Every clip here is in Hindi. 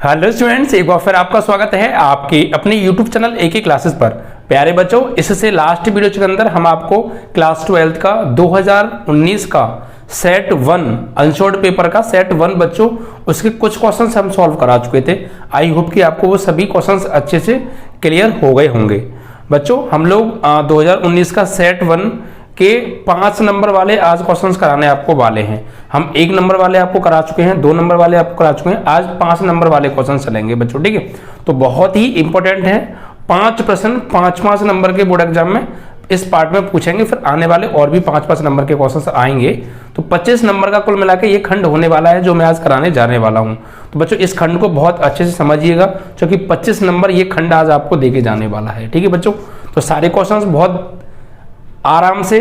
हेलो स्टूडेंट्स, एक बार फिर आपका स्वागत है आपके अपने YouTube चैनल AK क्लासेस पर। प्यारे बच्चों, इससे लास्ट वीडियो के अंदर हम आपको क्लास 12 का 2019 का सेट 1 अनशोर्ड पेपर का सेट 1 बच्चों उसके कुछ क्वेश्चंस हम सॉल्व करा चुके थे। आई होप कि आपको वो सभी क्वेश्चंस अच्छे से क्लियर हो गए होंगे। बच्चों, हम लोग 2019 का सेट 1 के 5 नंबर वाले आज क्वेश्चंस कराने आपको वाले हैं। हम 1 नंबर वाले आपको करा चुके हैं, 2 नंबर वाले आपको करा चुके हैं, आज 5 नंबर वाले क्वेश्चन चलेंगे बच्चों। ठीक है, तो बहुत ही इंपॉर्टेंट है। 5 प्रश्न 5 नंबर के बोर्ड एग्जाम में इस पार्ट में पूछेंगे, फिर आने वाले और भी 5 नंबर के क्वेश्चन आएंगे। तो 25 नंबर का कुल मिला के ये खंड होने वाला है जो मैं आज कराने जाने वाला हूँ। तो बच्चों, इस खंड को बहुत अच्छे से समझिएगा क्योंकि 25 नंबर ये खंड आज आपको देके जाने वाला है। ठीक है बच्चों, तो सारे क्वेश्चन बहुत आराम से,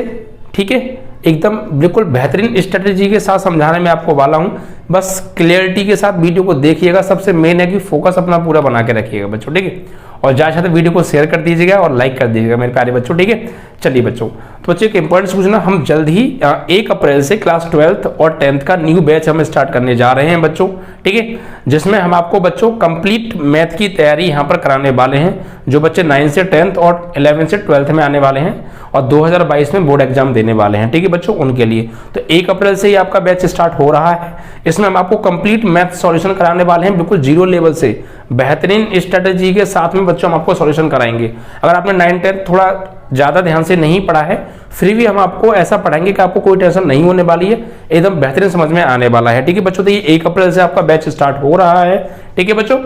ठीक है, एकदम बिल्कुल बेहतरीन स्ट्रेटेजी के साथ समझाने में आपको वाला हूं। बस क्लियरिटी के साथ वीडियो को देखिएगा। सबसे मेन है कि फोकस अपना पूरा बना के रखिएगा बच्चों। ठीक है, और ज़्यादा से ज़्यादा वीडियो को शेयर कर दीजिएगा और लाइक कर दीजिएगा मेरे प्यारे बच्चों। ठीक है, चलिए बच्चों, तो बच्चों एक इंपॉर्टेंट सूचना, हम जल्द ही 1 अप्रैल से क्लास 12th और 10th का न्यू बैच हम स्टार्ट करने जा रहे हैं बच्चों। ठीक है, जिसमें हम आपको बच्चों कंप्लीट मैथ की तैयारी यहाँ पर कराने वाले हैं। जो बच्चे 9 से 10th और 11 से 12th में आने वाले हैं और 2022 में बोर्ड एग्जाम देने वाले हैं, ठीक है बच्चों, उनके लिए तो 1 अप्रैल से ही आपका बैच स्टार्ट हो रहा है। इसमें हम आपको कंप्लीट मैथ सॉल्यूशन कराने वाले हैं, बिल्कुल जीरो लेवल से बेहतरीन स्ट्रेटेजी के साथ में बच्चों हम आपको सॉल्यूशन कराएंगे। अगर आपने 9th 10th थोड़ा ज़्यादा ध्यान से नहीं पढ़ा है, फिर भी हम आपको ऐसा पढ़ाएंगे कि आपको कोई टेंशन नहीं होने वाली है, एकदम बेहतरीन समझ में आने वाला है। ठीक है बच्चों, तो ये 1 अप्रैल से आपका बैच स्टार्ट हो रहा है। ठीक है बच्चों,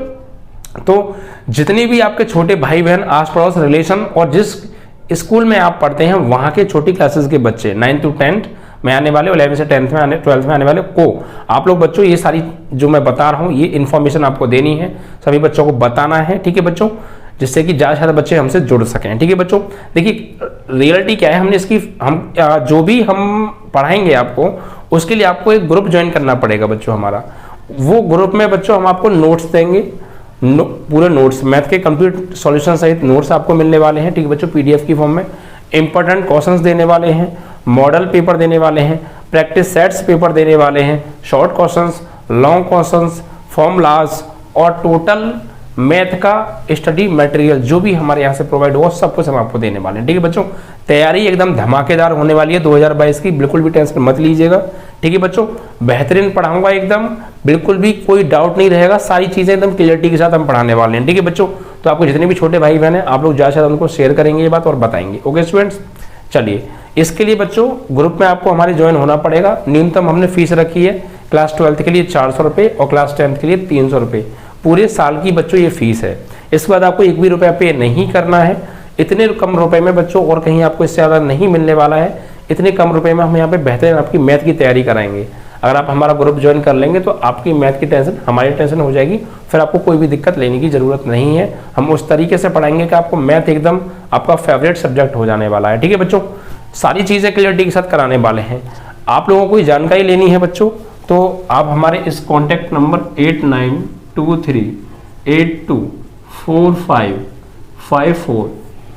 तो जितने भी आपके छोटे भाई बहन आस पड़ोस रिलेशन और जिस स्कूल में आप पढ़ते हैं वहाँ के छोटी क्लासेस के बच्चे 9 to 10 में आने वाले, 11 से 10th में 12th में आने वाले को आप लोग बच्चों ये सारी जो मैं बता रहा हूँ ये इन्फॉर्मेशन आपको देनी है, सभी बच्चों को बताना है। ठीक है बच्चों, जिससे कि ज़्यादा से ज़्यादा बच्चे हमसे जुड़ सकें। ठीक है बच्चों, देखिए रियलिटी क्या है, हमने इसकी जो भी हम पढ़ाएंगे आपको उसके लिए आपको एक ग्रुप ज्वाइन करना पड़ेगा बच्चों हमारा। वो ग्रुप में बच्चों हम आपको नोट्स देंगे, पूरे नोट्स मैथ के कंप्लीट सॉल्यूशन सहित नोट्स आपको मिलने वाले हैं। ठीक है बच्चों, PDF की फॉर्म में इंपॉर्टेंट क्वेश्चंस देने वाले हैं, मॉडल पेपर देने वाले हैं, प्रैक्टिस सेट्स पेपर देने वाले हैं, short questions, long questions, formulas और टोटल मैथ का स्टडी मटेरियल जो भी हमारे यहाँ से प्रोवाइड हो सब कुछ हम आपको देने वाले हैं। ठीक है बच्चों, तैयारी एकदम धमाकेदार होने वाली है 2022 की, बिल्कुल भी टेंशन मत लीजिएगा। ठीक है बच्चों, बेहतरीन पढ़ाऊंगा एकदम, बिल्कुल भी कोई डाउट नहीं रहेगा, सारी चीजें एकदम क्लियरिटी के साथ हम पढ़ाने वाले हैं। ठीक है बच्चों, तो आपको जितने भी छोटे भाई बहन हैं आप लोग ज़्यादा से ज़्यादा उनको शेयर करेंगे ये बात और बताएंगे। ओके स्टूडेंट्स, चलिए इसके लिए बच्चों ग्रुप में आपको हमारे ज्वाइन होना पड़ेगा। न्यूनतम हमने फीस रखी है क्लास 12th के लिए 400 रुपये और क्लास 10th के लिए 300 रुपये, पूरे साल की बच्चों ये फीस है। इसके बाद आपको 1 भी रुपया पे नहीं करना है। इतने कम रुपए में बच्चों और कहीं आपको इससे ज़्यादा नहीं मिलने वाला है। इतने कम रुपए में हम यहाँ पे बेहतरीन आपकी मैथ की तैयारी कराएंगे। अगर आप हमारा ग्रुप ज्वाइन कर लेंगे तो आपकी मैथ की टेंशन हमारी टेंशन हो जाएगी, फिर आपको कोई भी दिक्कत लेने की जरूरत नहीं है। हम उस तरीके से पढ़ाएंगे कि आपको मैथ एकदम आपका फेवरेट सब्जेक्ट हो जाने वाला है। ठीक है बच्चों, सारी चीज़ें क्लियरिटी के साथ कराने वाले हैं। आप लोगों को जानकारी लेनी है बच्चों तो आप हमारे इस कॉन्टैक्ट नंबर 8923824554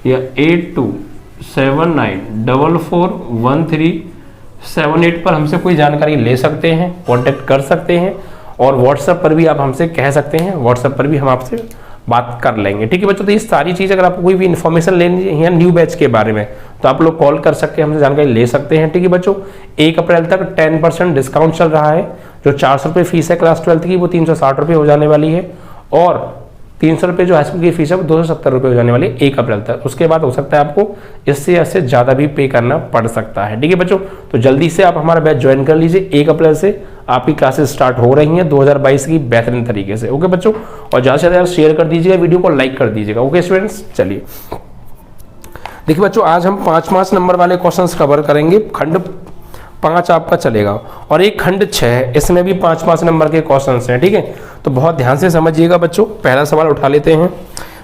या 8279441378 पर हमसे कोई जानकारी ले सकते हैं, कांटेक्ट कर सकते हैं और व्हाट्सएप पर भी आप हमसे कह सकते हैं, व्हाट्सएप पर भी हम आपसे बात कर लेंगे। ठीक है बच्चों, तो ये सारी चीज़ अगर आपको कोई भी इन्फॉर्मेशन लेनी है न्यू बैच के बारे में तो आप लोग कॉल कर सकते हैं, हमसे जानकारी ले सकते हैं। ठीक है बच्चों, 1 अप्रैल तक 10% डिस्काउंट चल रहा है। जो 400 रुपये फीस है क्लास 12th की वो 360 रुपये हो जाने वाली है और 300 रुपये जो हाईस्कूल की फीस है वो 270 रुपये हो जाने वाली है 1 अप्रैल तक। उसके बाद हो सकता है आपको इससे ज़्यादा भी पे करना पड़ सकता है। ठीक है बच्चों, तो जल्दी से आप हमारा बैच ज्वाइन कर लीजिए। 1 अप्रैल से आपकी क्लासेस स्टार्ट हो रही हैं 2022 की बेहतरीन तरीके से। ओके बच्चों, और ज़्यादा से ज़्यादा शेयर कर दीजिएगा, वीडियो को लाइक कर दीजिएगा। ओके स्टूडेंट्स, चलिए देखिए बच्चों, आज हम 5 नंबर वाले क्वेश्चंस कवर करेंगे। खंड 5 आपका चलेगा और एक खंड 6 है, इसमें भी 5 नंबर के क्वेश्चंस हैं। ठीक है, तो बहुत ध्यान से समझिएगा बच्चों। पहला सवाल उठा लेते हैं।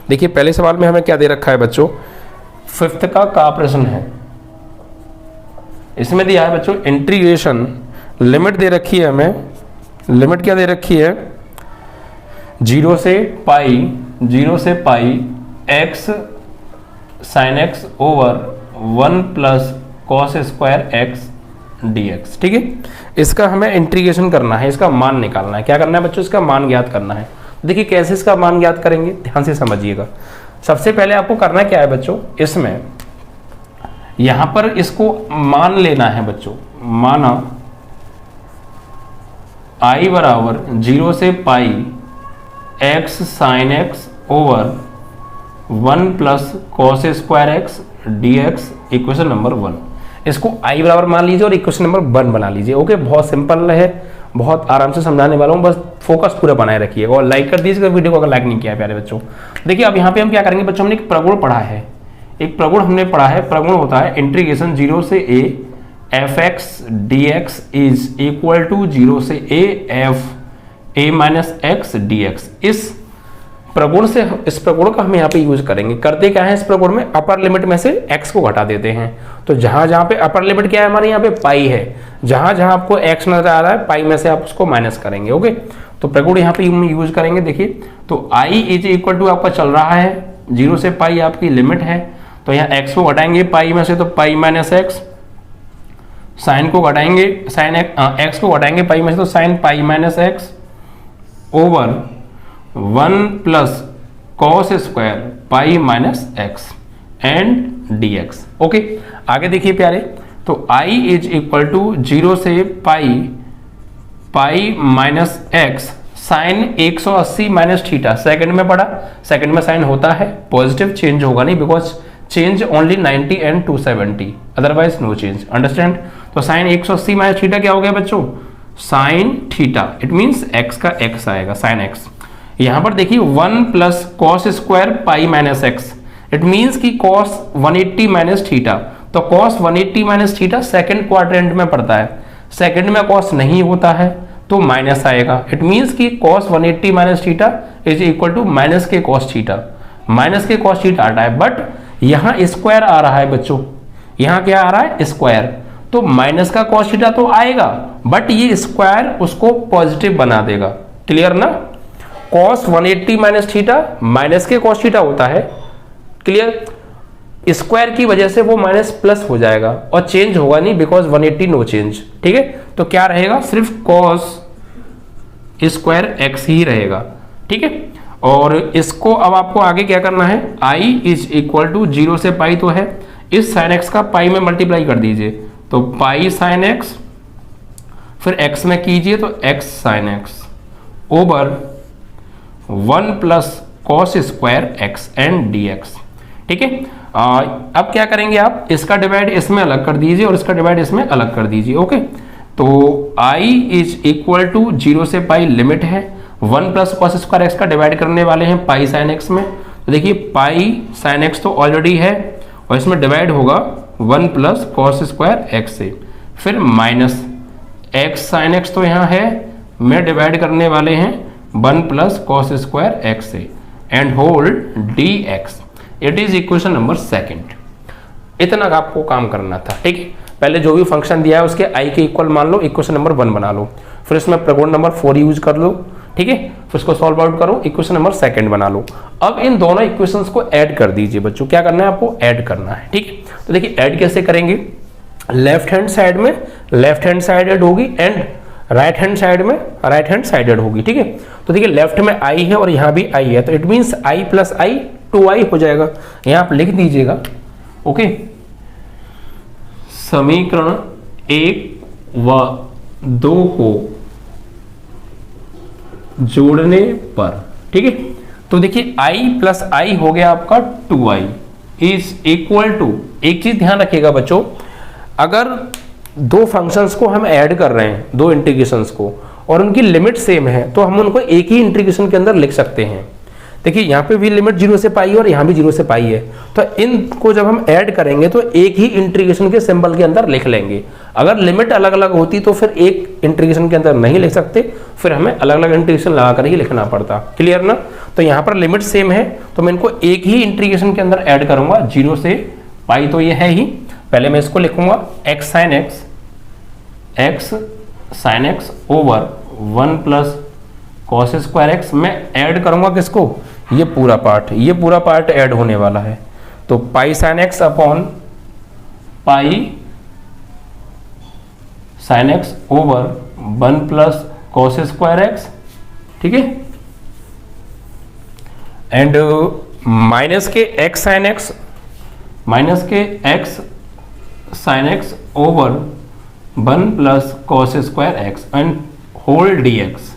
देखिए पहले सवाल में हमें क्या दे रखा है बच्चों, 5th का प्रश्न है। इसमें दिया है बच्चों इंटीग्रेशन, लिमिट दे रखी है हमें। लिमिट क्या दे रखी है, 0 से पाई x sin x over 1 plus cos square x dx। ठीक है, इसका हमें इंटीग्रेशन करना है, इसका मान निकालना है। क्या करना है बच्चों, इसका मान ज्ञात करना है। देखिए कैसे इसका मान ज्ञात करेंगे, ध्यान से समझिएगा। सबसे पहले आपको करना क्या है बच्चों, इसमें यहां पर इसको मान लेना है बच्चों, माना i बराबर 0 से पाई x sine x over 1 plus cos square x dx equation number 1। इसको i बराबर मान लीजिए और इक्वेशन नंबर 1 बना लीजिए। ओके, बहुत सिंपल है, बहुत आराम से समझाने वाला हूँ, बस फोकस पूरा बनाए रखिएगा और लाइक कर दीजिएगा वीडियो को अगर लाइक नहीं किया है प्यारे बच्चों। देखिए अब यहाँ पे हम क्या करेंगे बच्चों, हमने एक प्रगुण पढ़ा है, एक प्रगुण हमने पढ़ा है। प्रगुण होता है इंटीग्रेशन 0 से a f x d x is equal to 0 से a f a minus x d x. इस प्रगुण से, इस प्रगुण का हम यहाँ पे यूज करेंगे। करते क्या है इस प्रगुण में, अपर लिमिट में से x को घटा देते हैं। तो जहां जहां पे अपर लिमिट क्या है हमारे यहाँ पे पाई है, जहां जहां आपको x नजर आ रहा है पाई में से आप उसको माइनस करेंगे। ओके, तो प्रगुण यहाँ पे हम यूज करेंगे। देखिए तो i इज इक्वल टू आपका चल रहा है 0 से पाई आपकी लिमिट है, तो यहाँ x को घटाएंगे पाई में से तो पाई माइनस एक्स, साइन को घटाएंगे साइन एक्स को घटाएंगे पाई में से तो sine pi minus x over 1 plus cos square pi minus x and dx। Okay, आगे देखिए प्यारे, तो i इज इक्वल टू 0 से pi minus x sine 180 minus theta. Second में पढ़ा, सेकंड में साइन होता है पॉजिटिव, चेंज होगा नहीं, because change only 90 and 270, otherwise no change. Understand? तो साइन 180 माइनस थीटा क्या हो गया बच्चों, sine theta, it means x का एक्स आएगा, साइन एक्स। यहां पर देखिए 1 plus cos square pi minus x, it means की कॉस 180 माइनस थीटा। तो cos 180 minus theta second quadrant में पड़ता है, सेकंड में कॉस नहीं होता है तो माइनस आएगा। इट मीन्स की cos 180 minus theta is equal to minus के कॉस थीटा, माइनस के कॉस थीटा आता है, बट यहां स्क्वायर आ रहा है बच्चों, यहां क्या आ रहा है स्क्वायर, तो माइनस का कॉस थीटा तो आएगा बट ये स्क्वायर उसको पॉजिटिव बना देगा। क्लियर ना? कॉस 180 माइनस थीटा माइनस के कॉस थीटा होता है, क्लियर? स्क्वायर की वजह से वो माइनस प्लस हो जाएगा और चेंज होगा नहीं, बिकॉज 180 नो चेंज। ठीक है, तो क्या रहेगा, सिर्फ कॉस स्क्वायर एक्स ही रहेगा। ठीक है, और इसको अब आपको आगे क्या करना है, i इज इक्वल टू 0 से पाई तो है, इस साइन एक्स का पाई में मल्टीप्लाई कर दीजिए, तो पाई साइन एक्स, फिर x में कीजिए तो x sine x over 1 plus cos square x and dx। ठीक है, अब क्या करेंगे आप, इसका डिवाइड इसमें अलग कर दीजिए और इसका डिवाइड इसमें अलग कर दीजिए। ओके, तो i इज इक्वल टू 0 से पाई लिमिट है, 1 प्लस कॉस स्क्वायर एक्स का डिवाइड करने वाले हैं पाई साइन एक्स में, तो देखिए पाई साइन एक्स तो ऑलरेडी है और इसमें डिवाइड होगा 1 प्लस कॉस स्क्वायर एक्स से, फिर माइनस एक्स साइन एक्स तो यहाँ है, में डिवाइड करने वाले हैं 1 प्लस कॉस स्क्वायर एक्स से and hold dx। It is equation number second. इतना आपको काम करना था। ठीक है, पहले जो भी फंक्शन दिया है उसके i के इक्वल मान लो, इक्वेशन नंबर 1 बना लो, फिर इसमें प्रगुण नंबर 4 यूज कर लो। ठीक है, फिर इसको सॉल्व आउट करो, इक्वेशन नंबर सेकंड बना लो। अब इन दोनों इक्वेशंस को ऐड कर दीजिए बच्चों, क्या करना है आपको, ऐड करना है। ठीक है, तो देखिए ऐड कैसे करेंगे, लेफ्ट हैंड साइड में लेफ्ट हैंड साइड ऐड होगी एंड राइट हैंड साइड में राइट हैंड साइड ऐड होगी। ठीक है, तो देखिए लेफ्ट में i है और यहाँ भी i है, तो it means i plus i 2i हो जाएगा, यहाँ आप लिख दीजिएगा। ओके, समीकरण 1 व 2 को जोड़ने पर, ठीक है, तो देखिए i प्लस i हो गया आपका 2i इज इक्वल टू, एक चीज ध्यान रखिएगा बच्चों, अगर दो फंक्शंस को हम ऐड कर रहे हैं, दो इंटीग्रेशंस को, और उनकी लिमिट सेम है तो हम उनको एक ही इंटीग्रेशन के अंदर लिख सकते हैं। देखिए यहाँ पे भी लिमिट 0 से पाई और यहाँ भी 0 से पाई है, तो इनको जब हम ऐड करेंगे तो एक ही इंटीग्रेशन के सिंबल के अंदर लिख लेंगे। अगर लिमिट अलग अलग होती तो फिर एक इंटीग्रेशन के अंदर नहीं लिख सकते, फिर हमें अलग अलग इंटीग्रेशन लगा कर ही लिखना पड़ता। क्लियर ना? तो यहाँ पर लिमिट सेम है तो मैं इनको एक ही इंटीग्रेशन के अंदर ऐड करूंगा, 0 से पाई तो ये है ही, पहले मैं इसको लिखूंगा x sine x over 1 plus cos square x, मैं ऐड करूंगा किसको, ये पूरा पार्ट ऐड होने वाला है, तो pi sine x upon pi sine x over 1 plus cos square x. ठीक है, एंड माइनस के x साइन एक्स, माइनस के x sine x over 1 plus cos square x and whole dx।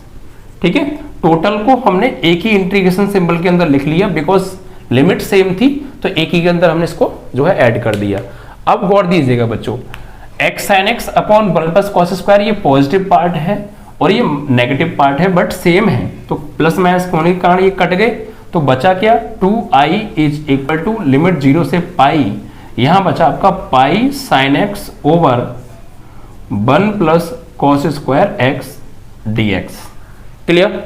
ठीक है, टोटल को हमने एक ही इंटीग्रेशन सिंबल के अंदर लिख लिया बिकॉज लिमिट सेम थी, तो एक ही के अंदर हमने इसको जो है ऐड कर दिया। अब गौर दीजिएगा बच्चों, x sine x upon 1 plus cos square ये पॉजिटिव पार्ट है और ये नेगेटिव पार्ट है बट सेम है, तो प्लस माइनस होने के कारण ये कट गए, तो बचा क्या 2i is equal to limit 0 से पाई, यहां बचा आपका पाई sine x over 1 plus cos square x dx। Clear?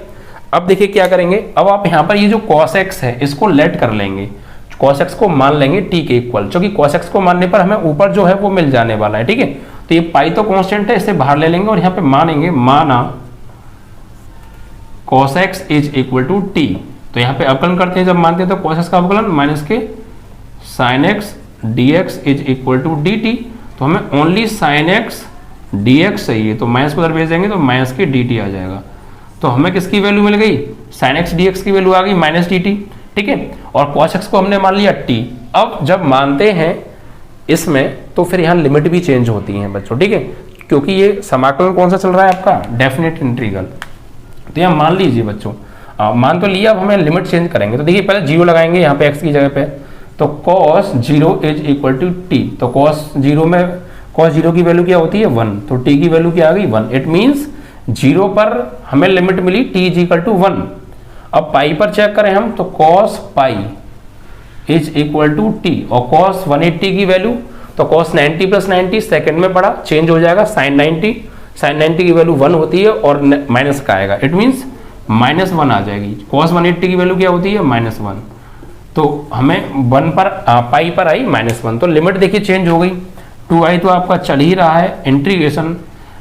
अब देखिए क्या करेंगे, अब आप यहां पर ये जो cos x है इसको लेट कर लेंगे, cos x को मान लेंगे t के इक्वल, क्योंकि cos x को मानने पर हमें ऊपर जो है वो मिल जाने वाला है। ठीक है, तो ये पाई तो कांस्टेंट है, इसे बाहर ले लेंगे और यहां पे मानेंगे माना cos x is equal to t। तो यहां पे अवकलन करते हैं, जब मानते हैं तो cos x का अवकलन माइनस के sin x dx is equal to dt। तो हमें ओनली sin x dx चाहिए, तो माइनस को उधर भेज देंगे तो माइनस के dt आ जाएगा। तो हमें किसकी वैल्यू मिल गई, sin x dx की वैल्यू आ गई माइनस dt। ठीक है, और cos x को हमने मान लिया t। अब जब मानते हैं इसमें तो फिर यहाँ लिमिट भी चेंज होती हैं बच्चों। ठीक है, क्योंकि ये समाकलन कौन सा चल रहा है आपका, डेफिनेट इंटीग्रल। तो यहाँ मान लीजिए बच्चों, मान तो लिया, अब हमें लिमिट चेंज करेंगे। तो देखिए पहले जीरो लगाएंगे यहाँ पे x की जगह पे, तो cos 0 is equal to t। तो cos 0 में cos 0 की वैल्यू क्या होती है 1, तो t की वैल्यू क्या आ गई 1। इट मीन्स 0 पर हमें लिमिट मिली t इज इक्वल टू 1। अब पाई पर चेक करें हम, तो cos पाई इज इक्वल टू t और cos 180 की वैल्यू, तो cos 90 प्लस 90 सेकंड में पड़ा, चेंज हो जाएगा sin 90। sin 90 की वैल्यू 1 होती है और माइनस का आएगा, इट मीन्स माइनस 1 आ जाएगी। cos 180 की वैल्यू क्या होती है -1, तो हमें 1 पर पाई पर आई -1। तो लिमिट देखिए चेंज हो गई, 2i तो आपका चल ही रहा है, इंटीग्रेशन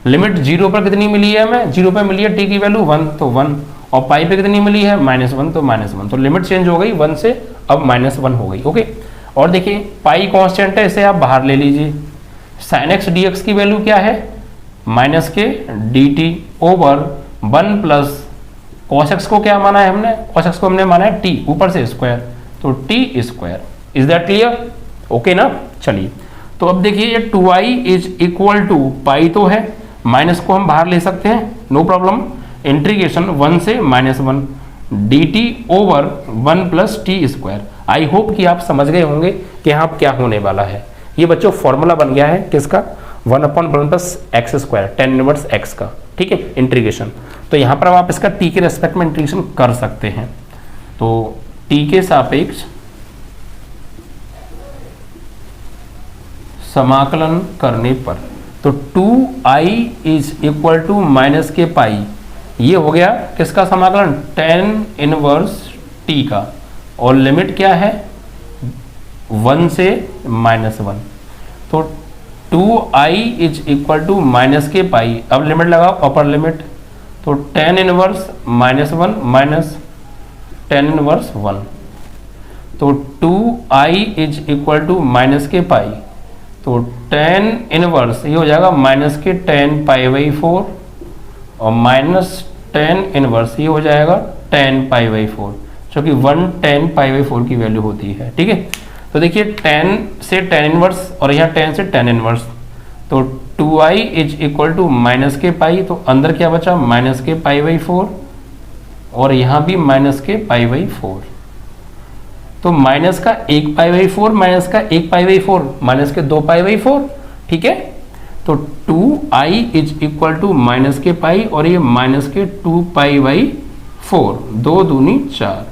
लिमिट 0 पर कितनी मिली है हमें, 0 पर मिली है t की वैल्यू 1 तो 1, और पाई पे कितनी मिली है -1 तो -1। तो लिमिट चेंज हो गई 1 से अब -1 हो गई। ओके, और देखिए पाई कांस्टेंट है, इसे आप बाहर ले लीजिए। sin x dx की वैल्यू क्या है माइनस के dt over 1 plus cos x को क्या माना है हमने, cos x को हमने माना है t, ऊपर से स्क्वायर, तो t square. Is that clear? Okay ना, चलिए तो अब देखिए ये 2i इज इक्वल टू पाई तो है, माइनस को हम बाहर ले सकते हैं, नो प्रॉब्लम। इंटीग्रेशन 1 से -1 dt over 1 plus T square. I hope कि आप समझ गए होंगे कि यहाँ क्या होने वाला है। ये बच्चों फॉर्मूला बन गया है किसका, 1/1 plus x square tan inverse x का। ठीक है, इंटीग्रेशन। तो यहाँ पर आप इसका t के रेस्पेक्ट में इंटीग्रेशन कर सकते हैं। तो t के सापेक्ष समाकलन करने पर तो 2i is equal to minus के पाई, ये हो गया किसका समाकलन, tan इनवर्स t का, और लिमिट क्या है 1 से -1। तो 2i is equal to minus के पाई, अब लिमिट लगाओ अपर लिमिट, तो tan inverse -1 minus tan inverse 1, तो 2i is equal to minus के पाई, तो tan इनवर्स ये हो जाएगा माइनस के tan π/4 और माइनस tan इनवर्स ये हो जाएगा tan π/4, जो कि 1 tan π/4 की वैल्यू होती है। ठीक है, तो देखिए tan से tan इनवर्स और यहाँ tan से tan इनवर्स, तो 2i is equal to minus के पाई, तो अंदर क्या बचा माइनस के π/4 और यहाँ भी माइनस के π/4, तो माइनस का 1 π/4 माइनस का 1 π/4 माइनस के 2 π/4। ठीक है, तो 2i is equal to minus के पाई और ये माइनस के 2 π/4, 2 दूनी 4,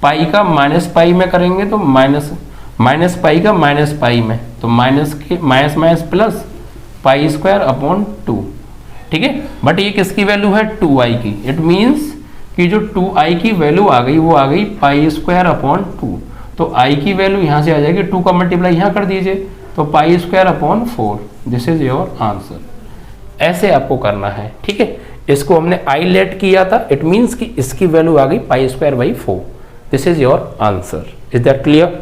पाई का माइनस पाई में करेंगे तो माइनस पाई का माइनस पाई में, तो माइनस के minus minus plus pi square upon 2। ठीक है, बट ये किसकी वैल्यू है 2i की, इट मीन्स कि जो 2i की वैल्यू आ गई वो आ गई पाई स्क्वायर अपॉन 2, तो i की वैल्यू यहाँ से आ जाएगी, 2 का मल्टीप्लाई यहाँ कर दीजिए, तो pi square upon 4, this is your answer. ऐसे आपको करना है। ठीक है, इसको हमने i लेट किया था, इट मीन्स कि इसकी वैल्यू आ गई pi square by 4, this is your answer. Is that clear?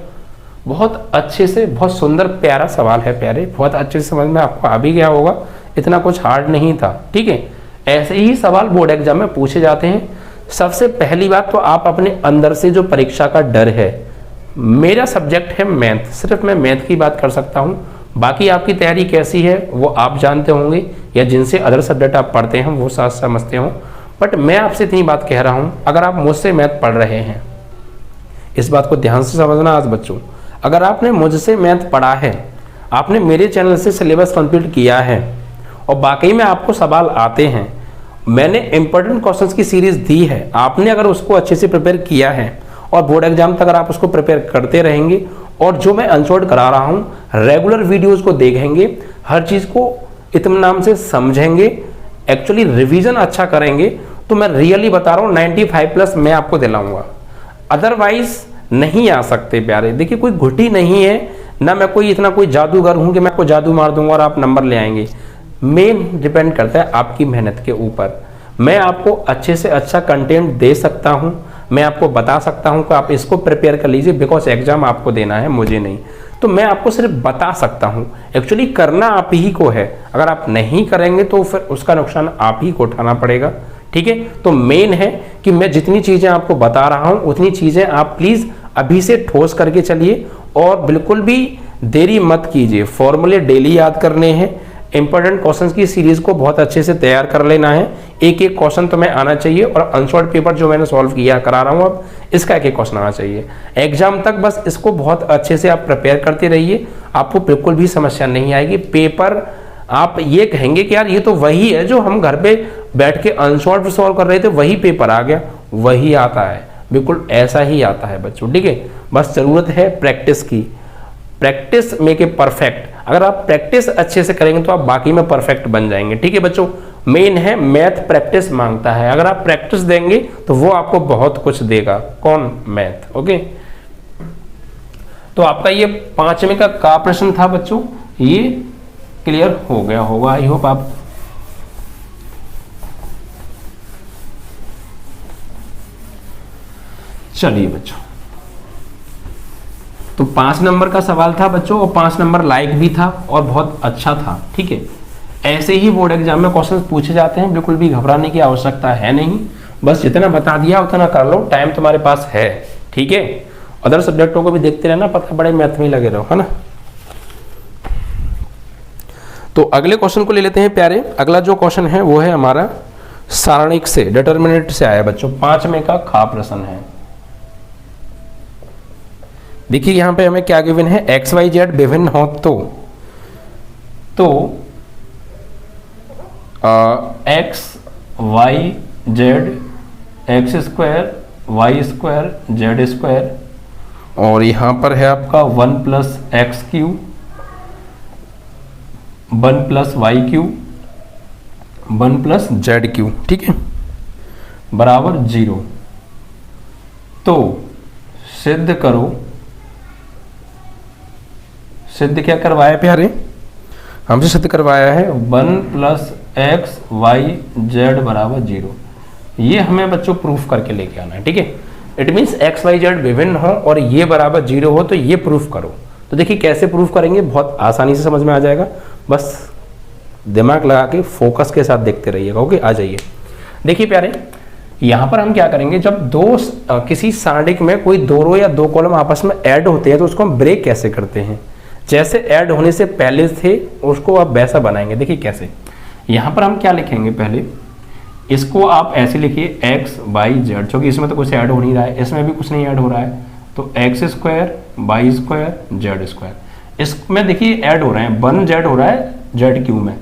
बहुत अच्छे से, बहुत सुंदर प्यारा सवाल है प्यारे, बहुत अच्छे से समझ में आपको आ भी गया होगा, इतना कुछ हार्ड नहीं था। ठीक है, ऐसे ही सवाल बोर्ड एग्जाम में पूछे जाते हैं, सबसे पहली बात तो आप अपने अंदर से जो परीक्षा का डर है, मेरा सब्जेक्ट है मैथ, सिर्फ मैं मैथ की बात कर सकता हूँ, बाकी आपकी तैयारी कैसी है वो आप जानते होंगे, या जिनसे अदर सब्जेक्ट आप पढ़ते हैं वो साथ समझते हो। बट मैं आपसे इतनी बात कह रहा हूँ, अगर आप मुझसे मैथ पढ़ रहे हैं, इस बात को ध्यान से समझना आज बच्चों, अगर आपने मुझसे मैथ पढ़ा है, आपने मेरे चैनल से सिलेबस कंप्लीट किया है और बाकी में आपको सवाल आते हैं, मैंने इंपॉर्टेंट क्वेश्चंस की सीरीज दी है, आपने अगर उसको अच्छे से प्रिपेयर किया है और बोर्ड एग्जाम तक अगर आप उसको प्रिपेयर करते रहेंगे और जो मैं अनसॉर्ट करा रहा हूँ रेगुलर वीडियोस को देखेंगे, हर चीज़ को इत्मीनान से समझेंगे, एक्चुअली रिवीजन अच्छा करेंगे, तो मैं रियली बता रहा हूँ 95+ मैं आपको दिलाऊंगा। अदरवाइज नहीं आ सकते प्यारे। देखिए कोई घुटी नहीं है ना, मैं कोई इतना कोई जादूगर हूँ कि मैं आपको जादू मार दूंगा और आप नंबर ले आएंगे। मेन डिपेंड करता है आपकी मेहनत के ऊपर। मैं आपको अच्छे से अच्छा कंटेंट दे सकता हूँ, मैं आपको बता सकता हूँ कि आप इसको प्रिपेयर कर लीजिए, बिकॉज एग्जाम आपको देना है, मुझे नहीं। तो मैं आपको सिर्फ बता सकता हूँ, एक्चुअली करना आप ही को है। अगर आप नहीं करेंगे तो फिर उसका नुकसान आप ही को उठाना पड़ेगा, ठीक है। तो मेन है कि मैं जितनी चीज़ें आपको बता रहा हूँ उतनी चीज़ें आप प्लीज़ अभी से ठोस करके चलिए और बिल्कुल भी देरी मत कीजिए। फॉर्मूले डेली याद करने हैं, इंपॉर्टेंट क्वेश्चंस की सीरीज को बहुत अच्छे से तैयार कर लेना है, एक एक क्वेश्चन तुम्हें आना चाहिए, और अनसॉल्व पेपर जो मैंने सॉल्व किया करा रहा हूँ अब, इसका एक एक क्वेश्चन आना चाहिए एग्जाम तक। बस इसको बहुत अच्छे से आप प्रिपेयर करते रहिए, आपको बिल्कुल भी समस्या नहीं आएगी। पेपर आप ये कहेंगे कि यार ये तो वही है जो हम घर पे बैठ के अनसॉल्व सॉल्व कर रहे थे, वही पेपर आ गया, वही आता है, बिल्कुल ऐसा ही आता है बच्चों, ठीक है। बस जरूरत है प्रैक्टिस की, प्रैक्टिस मेक ए परफेक्ट। अगर आप प्रैक्टिस अच्छे से करेंगे तो आप बाकी में परफेक्ट बन जाएंगे, ठीक है बच्चों। मेन है मैथ प्रैक्टिस मांगता है, अगर आप प्रैक्टिस देंगे तो वो आपको बहुत कुछ देगा। कौन? Math, okay. तो आपका ये 5वें का प्रश्न था बच्चों, ये क्लियर हो गया होगा, आई होप आप। चलिए बच्चों, तो 5 नंबर का सवाल था बच्चों, और 5 नंबर लाइक भी था और बहुत अच्छा था, ठीक है। ऐसे ही बोर्ड एग्जाम में क्वेश्चन पूछे जाते हैं, बिल्कुल भी घबराने की आवश्यकता है नहीं, बस जितना बता दिया उतना कर लो, टाइम तुम्हारे पास है, ठीक है। अदर सब्जेक्टों को भी देखते रहना, पता बड़े मैथ में लगे रहो, है ना। तो अगले क्वेश्चन को ले लेते हैं प्यारे। अगला जो क्वेश्चन है वो है हमारा सारणिक से, डिटर्मिनेंट से आया बच्चों, 5वें का खा प्रश्न है। देखिए यहां पे हमें क्या गिवन है, एक्स वाई जेड विभिन्न हो तो x y z x square y square z square, और यहां पर है आपका 1 + x cube 1 + y cube 1 + z cube, ठीक है, बराबर 0। तो सिद्ध करो, सिद्ध क्या करवाया प्यारे, हमसे सिद्ध करवाया है 1 + x y z बराबर 0। ये हमें बच्चों प्रूफ करके लेके आना है, ठीक है। It means x y z विभिन्न हो और ये बराबर 0 हो, तो ये प्रूफ करो। तो देखिए कैसे प्रूफ करेंगे, बहुत आसानी से समझ में आ जाएगा, बस दिमाग लगा के फोकस के साथ देखते रहिएगा, ओके। आ जाइए, देखिए प्यारे, यहाँ पर हम क्या करेंगे, जब किसी सारणिक में कोई 2 रो या 2 कॉलम आपस में ऐड होते हैं तो उसको हम ब्रेक कैसे करते हैं, जैसे ऐड होने से पहले थे उसको आप वैसा बनाएंगे। देखिए कैसे, यहाँ पर हम क्या लिखेंगे, पहले इसको आप ऐसे लिखिए x y z, क्योंकि इसमें तो कुछ ऐड हो नहीं रहा है, इसमें भी कुछ नहीं ऐड हो रहा है, तो x square y square z square, इसमें देखिए ऐड हो रहे हैं, 1 z हो रहा है जेड क्यू में,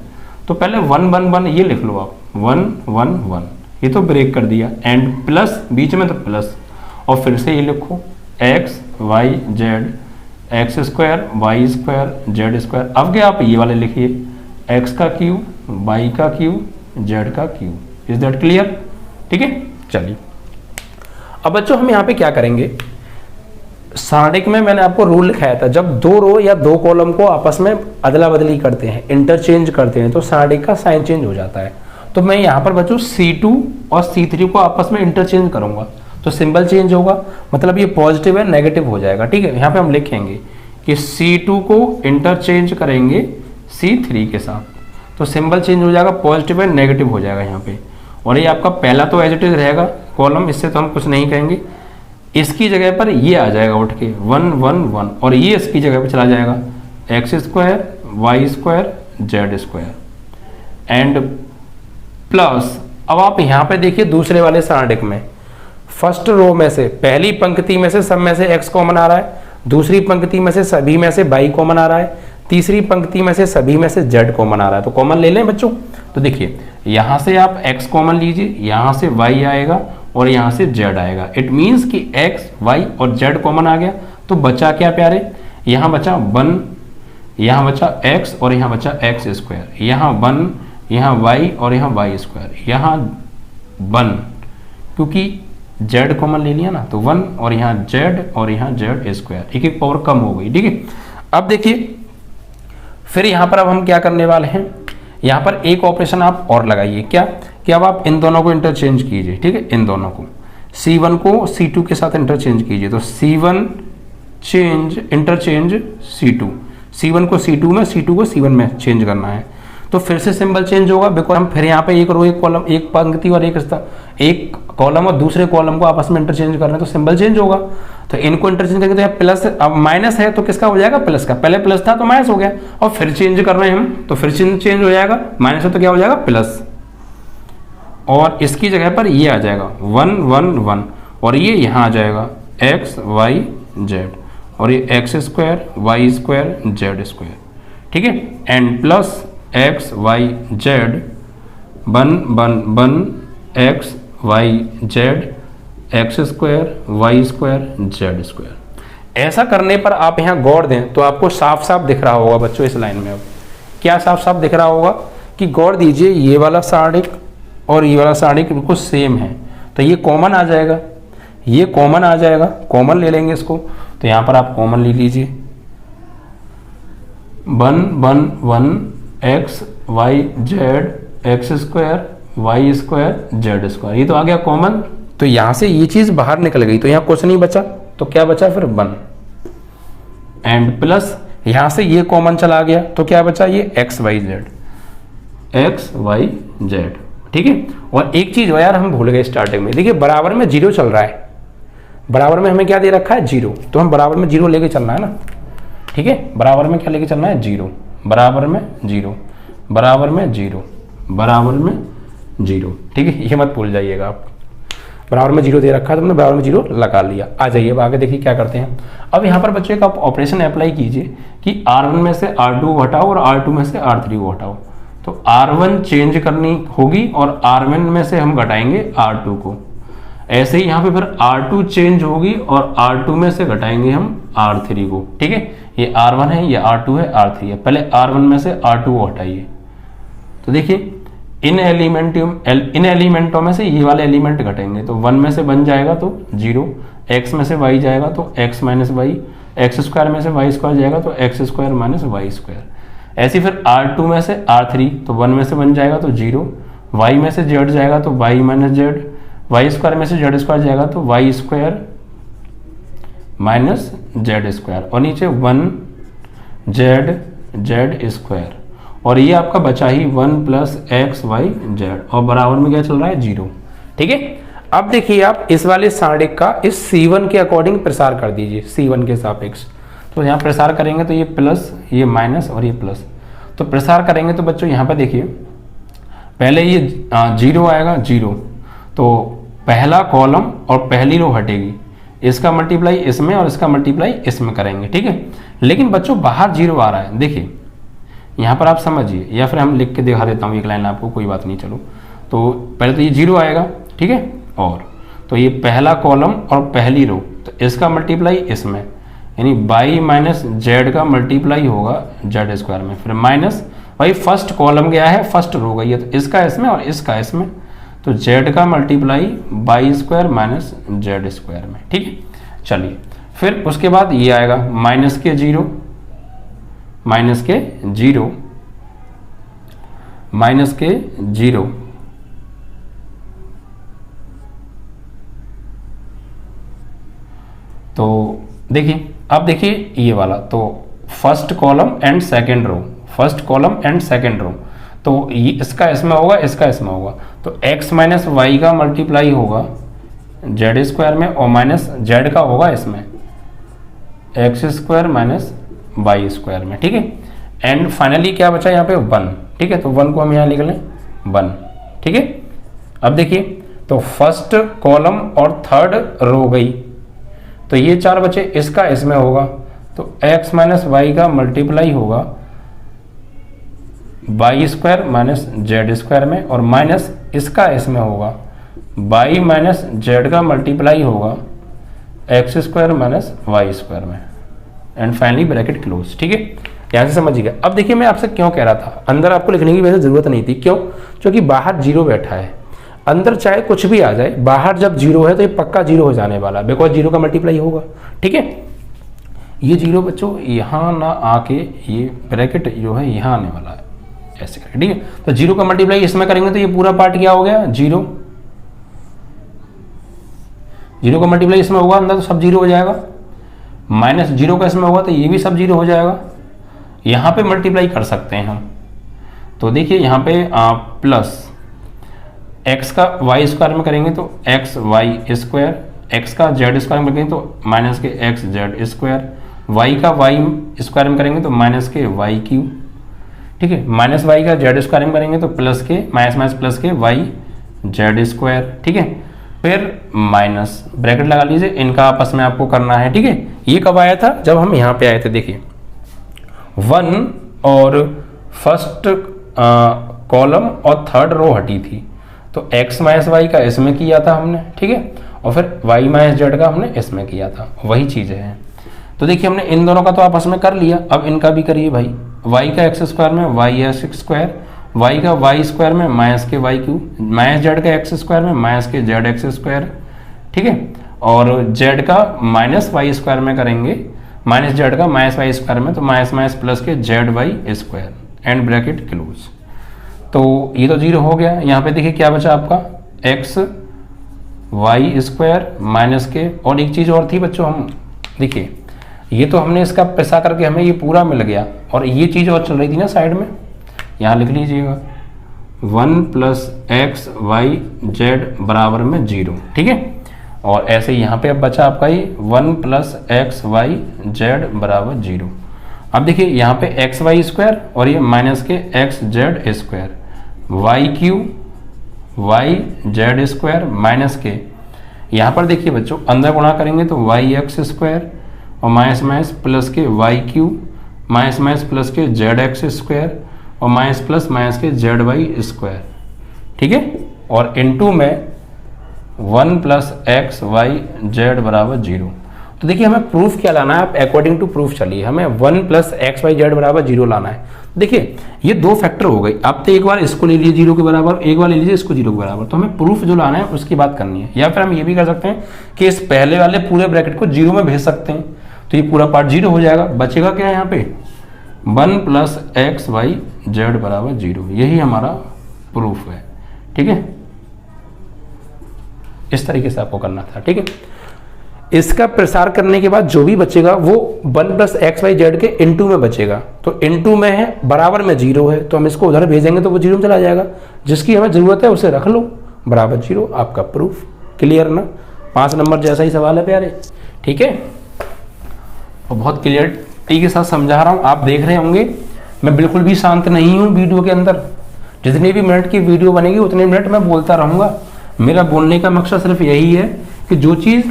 तो पहले 1 1 1 ये लिख लो आप, 1 1 1, ये तो ब्रेक कर दिया, एंड प्लस बीच में तो प्लस, और फिर से ये लिखो x y z x square y square z square. अब क्या आप ये वाले लिखिए, x का क्यूब y का क्यूब z का क्यूब। इज दैट क्लियर, ठीक है। चलिए अब बच्चों हम यहाँ पे क्या करेंगे, सारणिक में मैंने आपको रूल लिखाया था, जब 2 रो या 2 कॉलम को आपस में अदला बदली करते हैं, इंटरचेंज करते हैं, तो सारणिक का साइन चेंज हो जाता है। तो मैं यहाँ पर बच्चों C2 और C3 को आपस में इंटरचेंज करूंगा, तो सिंबल चेंज होगा, मतलब ये पॉजिटिव है नेगेटिव हो जाएगा, ठीक है। यहाँ पे हम लिखेंगे कि C2 को इंटरचेंज करेंगे C3 के साथ, तो सिंबल चेंज हो जाएगा, पॉजिटिव है नेगेटिव हो जाएगा यहाँ पे, और ये आपका पहला तो एज इट इज रहेगा, कॉलम, इससे तो हम कुछ नहीं कहेंगे। इसकी जगह पर ये आ जाएगा उठ के 1 1 1 और ये इसकी जगह पर चला जाएगा x square y square z square and plus. अब आप यहाँ पे देखिए दूसरे वाले सारणी में फर्स्ट रो में से पहली पंक्ति में से सब में से x कॉमन आ रहा है, दूसरी पंक्ति में से सभी में से y कॉमन आ रहा है, तीसरी पंक्ति में से सभी में से z कॉमन आ रहा है। तो कॉमन ले लें बच्चों। तो देखिए यहाँ से आप x कॉमन लीजिए, यहाँ से y आएगा और यहाँ से z आएगा। इट मीन्स कि x y और z कॉमन आ गया। तो बचा क्या प्यारे, यहाँ बचा 1, यहाँ बचा x और यहाँ बचा x स्क्वायर, यहाँ 1, यहाँ y और यहाँ y स्क्वायर, यहाँ 1 क्योंकि z कॉमन ले लिया ना, तो 1 और यहाँ z और यहाँ z स्क्वायर, एक एक पावर कम हो गई। ठीक है, अब देखिए फिर यहाँ पर अब हम क्या करने वाले हैं, यहाँ पर एक ऑपरेशन आप और लगाइए। क्या कि अब आप इन दोनों को इंटरचेंज कीजिए। ठीक है, इन दोनों को C1 को C2 के साथ इंटरचेंज कीजिए। तो C1 इंटरचेंज C2, C1 को C2 में, C2 को C1 में चेंज करना है। तो फिर से सिंबल चेंज होगा बिकॉज हम फिर यहाँ पे एक रो एक कॉलम, एक पंक्ति और एक कॉलम और दूसरे कॉलम को आपस में इंटरचेंज कर रहे हैं तो सिंबल चेंज होगा। तो इनको इंटरचेंज करेंगे तो यहाँ प्लस, अब माइनस है तो किसका हो जाएगा, प्लस का। पहले प्लस था तो माइनस हो गया और फिर चेंज कर रहे हैं हम तो फिर चेंज हो जाएगा, माइनस है तो क्या हो जाएगा प्लस, और इसकी जगह पर ये आ जाएगा 1 1 1 और ये यहाँ आ जाएगा x y z और ये x square y square z square. ठीक है, and plus x y z 1 1 1 x y z x square y square z square. ऐसा करने पर आप यहाँ गौर दें तो आपको साफ साफ दिख रहा होगा बच्चों इस लाइन में। अब क्या साफ साफ दिख रहा होगा कि गौर दीजिए ये वाला सारणिक और ये वाला सारणिक बिल्कुल सेम है, तो ये कॉमन आ जाएगा, ये कॉमन आ जाएगा, कॉमन ले लेंगे इसको। तो यहाँ पर आप कॉमन ले लीजिए 1 1 1 x y z x square y square z square, ये तो आ गया कॉमन। तो यहाँ से ये चीज बाहर निकल गई तो यहाँ कुछ नहीं बचा, तो क्या बचा फिर 1 एंड प्लस यहाँ से ये कॉमन चला गया तो क्या बचा ये x y z। ठीक है, और एक चीज यार हम भूल गए स्टार्टिंग में, देखिए बराबर में 0 चल रहा है, बराबर में हमें क्या दे रखा है 0, तो हम बराबर में 0 लेके चलना है ना। ठीक है, बराबर में क्या लेके चलना है 0, बराबर में 0, बराबर में 0, बराबर में 0। ठीक है, ये मत भूल जाइएगा आप, बराबर में 0 दे रखा है तो हमने बराबर में 0 लगा लिया। आ जाइए अब आगे देखिए क्या करते हैं। अब यहाँ पर बच्चों एक आप ऑपरेशन अप्लाई कीजिए कि R1 में से R2 को हटाओ और R2 में से R3 को हटाओ। तो R1 चेंज करनी होगी और R1 में से हम घटाएंगे R2 को। ऐसे ही यहाँ पे फिर R2 चेंज होगी और R2 में से घटाएंगे हम R3 को। ठीक है, ये R1 है, ये R2 है, R3 है। पहले R1 में से R2 को हटाइए। तो देखिए इन एलिमेंटों में से ये वाले एलिमेंट घटेंगे तो 1 में से बन जाएगा तो 0, x में से y जाएगा तो x minus y, x square में से y स्क्वायर जाएगा तो x square minus y square. ऐसे फिर R2 में से R3 तो 1 में से बन जाएगा तो 0, y में से z जाएगा तो y minus z, y square में से जेड स्क्वायर जाएगा तो y square minus z square और नीचे 1 जेड स्क्वायर और ये आपका बचा ही 1 प्लस एक्स वाई जेड और बराबर में क्या चल रहा है 0। ठीक है, अब देखिए आप इस वाले सारणिक का इस C1 के अकॉर्डिंग प्रसार कर दीजिए, C1 के सापेक्ष। तो यहाँ प्रसार करेंगे तो ये प्लस, ये माइनस और ये प्लस। तो प्रसार करेंगे तो बच्चों यहाँ पे देखिए पहले ये 0 आएगा 0, तो पहला कॉलम और पहली रो हटेगी, इसका मल्टीप्लाई इसमें और इसका मल्टीप्लाई इसमें करेंगे। ठीक है, लेकिन बच्चों बाहर 0 आ रहा है, देखिए यहाँ पर आप समझिए या फिर हम लिख के दिखा देता हूँ एक लाइन आपको, कोई बात नहीं। चलो तो पहले तो ये 0 आएगा, ठीक है, और तो ये पहला कॉलम और पहली रो तो इसका मल्टीप्लाई इसमें, यानी बाई माइनस जेड का मल्टीप्लाई होगा जेड स्क्वायर में, फिर माइनस भाई फर्स्ट कॉलम गया है फर्स्ट रो गई है तो इसका इसमें और इसका इसमें, तो जेड का multiply by square minus z square में। ठीक है, चलिए फिर उसके बाद ये आएगा माइनस के 0, माइनस के 0, माइनस के 0, तो देखिए अब देखिए ये वाला तो first column and second row, first column and second row, तो ये इसका इसमें होगा, इसका इसमें होगा, तो x माइनस वाई का मल्टीप्लाई होगा जेड स्क्वायर में और माइनस जेड का होगा इसमें x square minus y square में, ठीक है। एंड फाइनली क्या बचा यहाँ पे 1, ठीक है, तो 1 को हम यहाँ लिख लें 1, ठीक है। अब देखिए तो फर्स्ट कॉलम और थर्ड रो गई, तो ये 4 बचे, इसका इसमें होगा तो x माइनस वाई का मल्टीप्लाई होगा y square minus z square में, और माइनस इसका इसमें होगा वाई माइनस जेड का मल्टीप्लाई होगा x square minus y square में, एंड फाइनली ब्रैकेट क्लोज, ठीक है। यहाँ से समझिएगा। अब देखिए मैं आपसे क्यों कह रहा था अंदर आपको लिखने की वैसे जरूरत नहीं थी, क्यों? क्योंकि बाहर 0 बैठा है, अंदर चाहे कुछ भी आ जाए, बाहर जब 0 है तो ये पक्का 0 हो जाने वाला, बिकॉज 0 का मल्टीप्लाई होगा, ठीक है। ये 0 बच्चों यहाँ ना आके ये ब्रैकेट जो है यहाँ आने वाला है, ऐसे करके, ठीक है। तो 0 का मल्टीप्लाई इसमें करेंगे तो ये पूरा पार्ट क्या हो गया 0, 0 का मल्टीप्लाई इसमें होगा अंदर तो सब 0 हो जाएगा, माइनस 0 का इसमें होगा तो ये भी सब 0 हो जाएगा। यहाँ पे मल्टीप्लाई कर सकते हैं हम, तो देखिए यहाँ पे प्लस x का y स्क्वायर में करेंगे तो एक्स वाई स्क्वायर, x का z स्क्वायर में करेंगे तो माइनस के एक्स जेड स्क्वायर, y का y स्क्वायर में करेंगे तो माइनस के वाई क्यूब, ठीक है। माइनस वाई का जेड स्क्वायर में करेंगे तो प्लस के माइनस माइनस प्लस के वाई जेड स्क्वायर, ठीक है। फिर माइनस ब्रैकेट लगा लीजिए, इनका आपस में आपको करना है, ठीक है। ये कब आया था? जब हम यहाँ पे आए थे, देखिए 1 और फर्स्ट कॉलम और थर्ड रो हटी थी, तो x माइनस वाई का इसमें किया था हमने, ठीक है, और फिर y माइनस जेड का हमने इसमें किया था, वही चीज़ें हैं। तो देखिए हमने इन दोनों का तो आपस में कर लिया, अब इनका भी करिए भाई। y का x स्क्वायर में वाई एक्स स्क्वायर, y का y स्क्वायर में माइनस के वाई क्यूब, माइनस जेड का x स्क्वायर में माइनस के जेड एक्स स्क्वायर, ठीक है, और z का माइनस वाई स्क्वायर में करेंगे माइनस जेड का माइनस वाई स्क्वायर में तो माइनस माइनस प्लस के z y square, and bracket close. तो ये तो 0 हो गया। यहाँ पे देखिए क्या बचा आपका एक्स वाई स्क्वायर माइनस के, और एक चीज़ और थी बच्चों, हम देखिए ये तो हमने इसका पैसा करके हमें ये पूरा मिल गया, और ये चीज़ और चल रही थी ना साइड में, यहाँ लिख लीजिएगा 1 प्लस एक्स वाई जेड बराबर में 0, ठीक है। और ऐसे यहाँ पे अब बचा आपका ये 1 प्लस एक्स वाई जेड बराबर 0। अब देखिए यहाँ पे एक्स वाई स्क्वायर और ये माइनस के x z square, y cube y z square minus के, यहाँ पर देखिए बच्चों अंदर गुणा करेंगे तो वाई एक्स स्क्वायर और माइनस माइनस प्लस के y cube minus minus plus के जेड एक्स स्क्वायर और माइनस प्लस माइनस के जेड वाई स्क्वायर, ठीक है। और इनटू में 1 प्लस एक्स वाई जेड बराबर 0। तो देखिए हमें प्रूफ क्या लाना है, आप अकॉर्डिंग टू प्रूफ चलिए, हमें 1 प्लस एक्स वाई जेड बराबर 0 लाना है। देखिए ये 2 फैक्टर हो गई, आप तो एक बार इसको ले लीजिए 0 के बराबर, एक बार ले लीजिए इसको 0 के बराबर, तो हमें प्रूफ जो लाना है उसकी बात करनी है। या फिर हम ये भी कर सकते हैं कि इस पहले वाले पूरे ब्रैकेट को 0 में भेज सकते हैं, तो ये पूरा पार्ट 0 हो जाएगा, बचेगा क्या यहाँ पे 1 प्लस एक्स वाई जेड बराबर 0, यही हमारा प्रूफ है, ठीक है। इस तरीके से आपको करना था, ठीक है। इसका प्रसार करने के बाद जो भी बचेगा वो 1 प्लस एक्स वाई जेड के इनटू में बचेगा, तो इनटू में है बराबर में 0 है, तो हम इसको उधर भेजेंगे तो वो 0 में चला जाएगा, जिसकी हमें जरूरत है उसे रख लो बराबर 0, आपका प्रूफ क्लियर ना। 5 नंबर जैसा ही सवाल है प्यारे, ठीक है। और बहुत क्लियरिटी के साथ समझा रहा हूँ, आप देख रहे होंगे मैं बिल्कुल भी शांत नहीं हूँ वीडियो के अंदर, जितने भी मिनट की वीडियो बनेगी उतने मिनट मैं बोलता रहूँगा। मेरा बोलने का मकसद सिर्फ यही है कि जो चीज़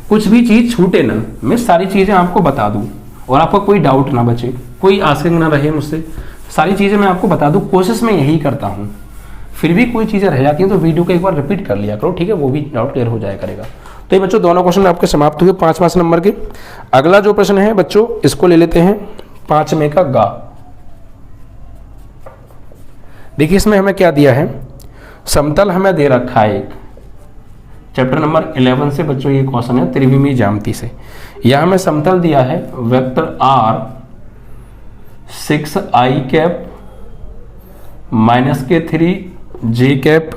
कुछ भी चीज़ छूटे ना, मैं सारी चीज़ें आपको बता दूं और आपका कोई डाउट ना बचे, कोई आस्किंग ना रहे मुझसे, सारी चीज़ें मैं आपको बता दूं, कोशिश मैं यही करता हूं। फिर भी कोई चीज़ें रह जाती हैं तो वीडियो को एक बार रिपीट कर लिया करो, ठीक है, वो भी डाउट क्लियर हो जाया करेगा। तो ये बच्चों दोनों क्वेश्चन आपके समाप्त हुए 5 नंबर के। अगला जो प्रश्न है बच्चों इसको ले लेते हैं 5 में का गा। देखिए इसमें हमें क्या दिया है, समतल हमें दे रखा है एक, चैप्टर नंबर 11 से बच्चों ये क्वेश्चन है त्रिविमीय ज्यामिति से। यहां हमें समतल दिया है vector r 6i cap minus के 3j कैप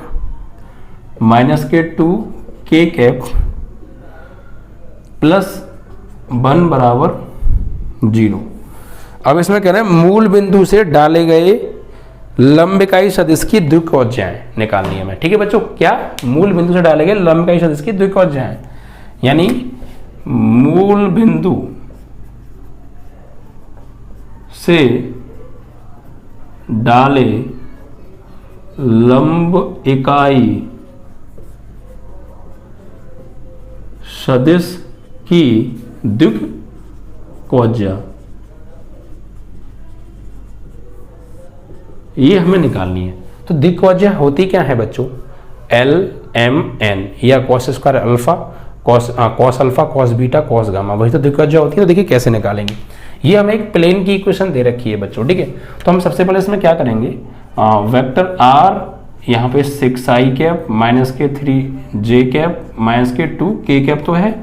माइनस के 2k कैप प्लस 1 बराबर 0। अब इसमें कह रहे हैं मूल बिंदु से डाले गए लंब इकाई सदिश की द्विकोज्याएं निकालनी है हमें। ठीक है बच्चों, क्या मूल बिंदु से डालेंगे लंब इकाई सदिश की द्विकोज्याएं, यानी मूल बिंदु से डाले लंब इकाई सदिश की द्विकोज्या, ये हमें निकालनी है। तो द्विकोज्या होती क्या है बच्चों, एल एम एन, या cos square alpha, cos alpha, cos beta, cos gamma, वही तो द्विकोज्या होती है। तो देखिए कैसे निकालेंगे, ये हमें एक प्लेन की इक्वेशन दे रखी है बच्चों। ठीक है, तो हम सबसे पहले इसमें क्या करेंगे, वेक्टर आर यहाँ पे 6i कैप माइनस के 3j कैप माइनस के 2k कैप तो है,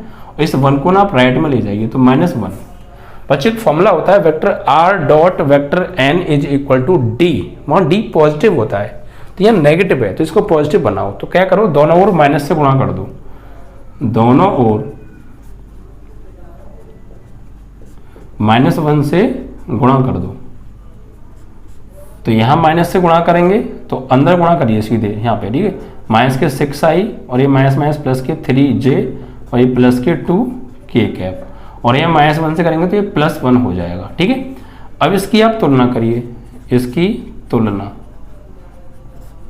इस 1 को ना आप राइट में ले जाइए तो -1। बच्चों एक फॉर्मूला होता है vector r dot vector n is equal to d, वहां डी पॉजिटिव होता है तो यह नेगेटिव है, तो इसको पॉजिटिव बनाओ। तो क्या करो, दोनों ओर माइनस से गुणा कर दो, दोनों ओर -1 से गुणा कर दो। तो यहां माइनस से गुणा करेंगे तो अंदर गुणा करिए सीधे यहाँ पे। ठीक है, माइनस के 6i और ये माइनस माइनस प्लस के 3j और ये प्लस के 2k कैप, और ये -1 से करेंगे तो ये +1 हो जाएगा। ठीक है, अब इसकी आप तुलना करिए, इसकी तुलना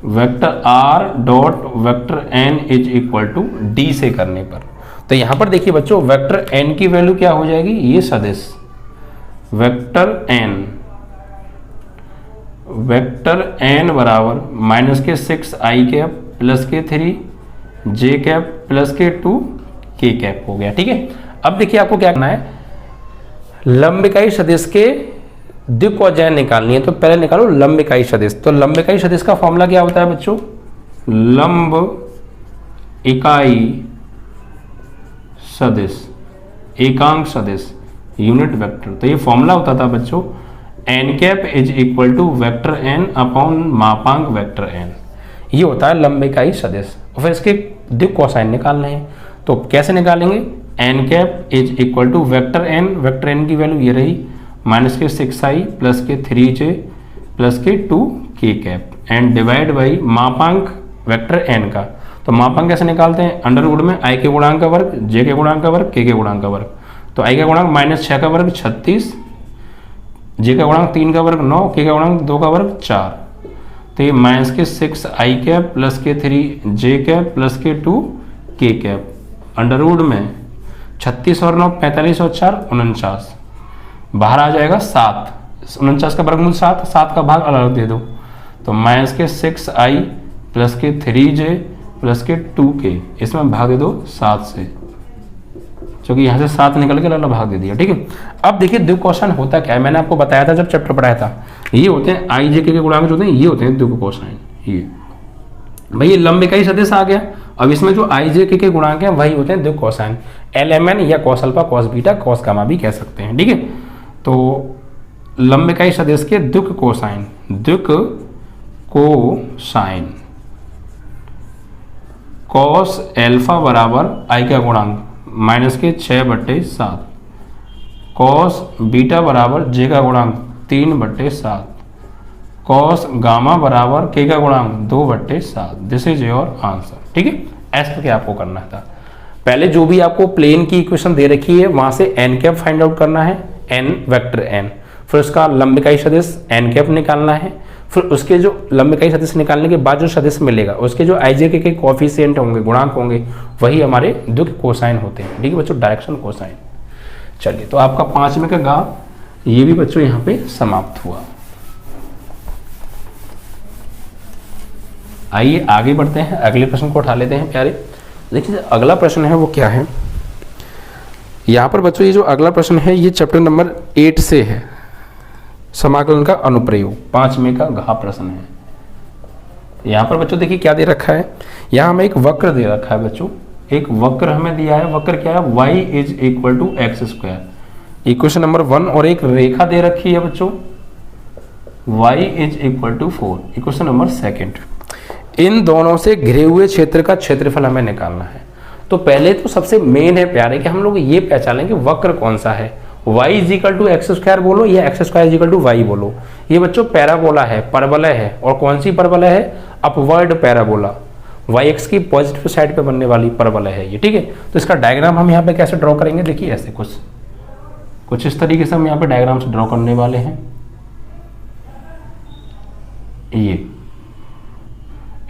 vector r dot vector n is equal to d से करने पर, तो यहां पर देखिए बच्चों वेक्टर n की वैल्यू क्या हो जाएगी, ये सदिश वेक्टर n बराबर माइनस के 6i कैप प्लस के 3j कैप प्लस के 2k कैप हो गया। ठीक है, अब देखिए आपको क्या करना है, लंब इकाई सदिश के द्विकोज्याएं निकालनी है। तो पहले निकालो लंब इकाई सदिश। तो लंब इकाई सदिश का फॉर्मूला क्या होता है बच्चों, लंब इकाई सदिश, एकांक सदिश, यूनिट वेक्टर। तो ये फॉर्मूला होता था बच्चों n cap is equal to vector n upon मापांक वेक्टर एन, ये होता है लंब इकाई सदिश। और फिर इसके द्विकोसाइन निकालने हैं, तो कैसे निकालेंगे, n cap is equal to vector n की वैल्यू ये रही माइनस के 6i प्लस के 3j प्लस के 2k cap and divide by मापांक वेक्टर एन का। तो मापांक कैसे निकालते हैं, अंडर रूट में i के गुणांक का वर्ग, j के गुणांक का वर्ग, k के गुणांक का वर्ग। तो i का गुणांक -6 का वर्ग 36, j का गुणांक 3 का वर्ग 9, k का गुणांक 2 का वर्ग 4। तो ये माइनस के 6i कैप प्लस के 3j कैप प्लस के 2k कैप, अंडर रूट में 36 और 9 45 और 4 49, बाहर आ जाएगा 7, 49 का वर्गमूल 7, 7 का भाग अलग दे दो। तो माइनस के 6i प्लस के 3j प्लस के 2k, इसमें भाग दे दो 7 से, क्योंकि यहाँ से 7 निकल के अलग भाग दे दिया। ठीक है, अब देखिए द्विकोसाइन होता क्या है, मैंने आपको बताया था जब चैप्टर पढ़ाया था, ये होते हैं i j k के गुणांक जो होते हैं, ये होते हैं द्विकोसाइन। ये भाई ये लंब इकाई सदिश आ गया, अब इसमें जो i j k के गुणांक हैं वही होते हैं द्विकोसाइन, एल एम एन या cos alpha, cos beta, cos gamma भी कह सकते हैं। ठीक है, तो लंब इकाई सदिश के द्विकोसाइन, द्विकोसाइन कॉस एल्फा बराबर i का गुणांक माइनस के 6/7, कॉस बीटा बराबर j का गुणांक 3/7, कॉस गामा बराबर k का गुणांक 2/7। This is your answer. ठीक है, ऐसा क्या आपको करना था, पहले जो भी आपको प्लेन की इक्वेशन दे रखी है वहां से एन कैप फाइंड आउट करना है, एन वेक्टर एन, फिर उसका लंब इकाई सदिश एन कैप निकालना है, फिर उसके जो लंब इकाई सदिश निकालने के बाद जो सदिश मिलेगा उसके जो i j k के कोएफिशिएंट होंगे, गुणांक होंगे, वही हमारे द्विकोसाइन होते हैं। ठीक है बच्चों, डायरेक्शन कोसाइन। चलिए, तो आपका 5वें का गा ये भी बच्चों यहाँ पे समाप्त हुआ। आइए आगे बढ़ते हैं, अगले प्रश्न को उठा लेते हैं प्यारे। देखिए अगला प्रश्न है वो क्या है, यहाँ पर बच्चों ये जो अगला प्रश्न है ये चैप्टर नंबर 8 से है, समाकलन का अनुप्रयोग, 5वें का घ प्रश्न है। यहाँ पर बच्चों देखिए क्या दे रखा है, यहाँ हमें एक वक्र दे रखा है बच्चों, एक वक्र हमें दिया है, वक्र क्या है, y is equal to x square, equation number 1, और एक रेखा दे रखी है बच्चों y is equal to 4, equation number 2। इन दोनों से घिरे हुए क्षेत्र का क्षेत्रफल हमें निकालना है। तो पहले तो सबसे मेन है प्यारे कि हम लोग ये पहचानें कि वक्र कौन सा है, y is equal to x square बोलो या x square is equal to y बोलो, ये बच्चों पैराबोला है, परवलय है। और कौन सी परवलय है? अपवर्ड पैराबोला, वाई एक्स की पॉजिटिव साइड पे बनने वाली परवलय है ये, ठीक है। तो इसका डायग्राम हम यहाँ पे कैसे ड्रॉ करेंगे, देखिए ऐसे कुछ इस तरीके से हम यहाँ पे डायग्राम्स ड्रॉ करने वाले हैं। ये